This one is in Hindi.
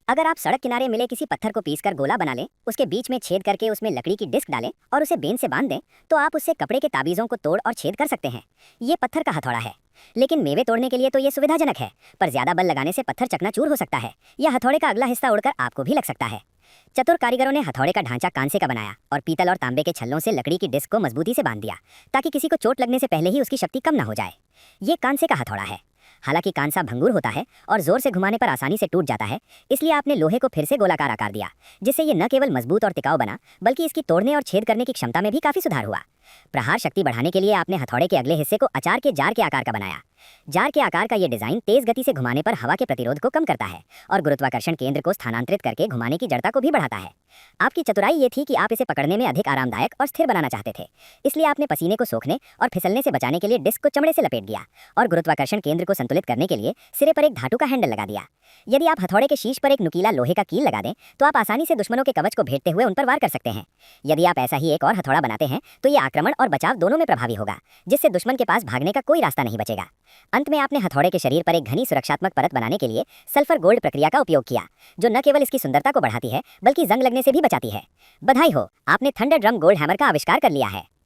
अगर आप सड़क किनारे मिले किसी पत्थर को पीसकर गोला बना लें, उसके बीच में छेद करके उसमें लकड़ी की डिस्क डालें और उसे बेन से बांध दें, तो आप उससे कपड़े के ताबीज़ों को तोड़ और छेद कर सकते हैं। ये पत्थर का हथौड़ा है। लेकिन मेवे तोड़ने के लिए तो ये सुविधाजनक है, पर ज्यादा बल लगाने से पत्थर चकनाचूर हो सकता है। यह हथौड़े का अगला हिस्सा उड़कर आपको भी लग सकता है। चतुर कारीगरों ने हथौड़े का ढांचा कांसे का बनाया और पीतल और तांबे के छल्लों से लकड़ी की डिस्क को मजबूती से बांध दिया, ताकि किसी को चोट लगने से पहले ही उसकी शक्ति कम ना हो जाए। ये कांसे का हथौड़ा है। हालांकि कांसा भंगुर होता है और जोर से घुमाने पर आसानी से टूट जाता है, इसलिए आपने लोहे को फिर से गोलाकार आकार दिया, जिससे ये न केवल मजबूत और टिकाऊ बना, बल्कि इसकी तोड़ने और छेद करने की क्षमता में भी काफी सुधार हुआ। प्रहार शक्ति बढ़ाने के लिए आपने हथौड़े के अगले हिस्से को अचार के जार के आकार का बनाया। जार के आकार का ये डिजाइन तेज गति से घुमाने पर हवा के प्रतिरोध को कम करता है और गुरुत्वाकर्षण केंद्र को स्थानांतरित करके घुमाने की जड़ता को भी बढ़ाता है। आपकी चतुराई ये थी कि आप इसे पकड़ने में अधिक आरामदायक और स्थिर बनाना चाहते थे, इसलिए आपने पसीने को सोखने और फिसलने से बचाने के लिए डिस्क को चमड़े से लपेट दिया और गुरुत्वाकर्षण केंद्र को संतुलित करने के लिए सिरे पर एक धातु का हैंडल लगा दिया। यदि आप हथौड़े के शीर्ष पर एक नुकीला लोहे का कील लगा दें, तो आप आसानी से दुश्मनों के कवच को भेदते हुए उन पर वार कर सकते हैं। यदि आप ऐसा ही एक और हथौड़ा बनाते हैं, तो ये आक्रमण और बचाव दोनों में प्रभावी होगा, जिससे दुश्मन के पास भागने का कोई रास्ता नहीं बचेगा। अंत में आपने हथौड़े के शरीर पर एक घनी सुरक्षात्मक परत बनाने के लिए सल्फर गोल्ड प्रक्रिया का उपयोग किया, जो न केवल इसकी सुंदरता को बढ़ाती है, बल्कि जंग लगने से भी बचाती है। बधाई हो, आपने थंडर ड्रम गोल्ड हैमर का आविष्कार कर लिया है।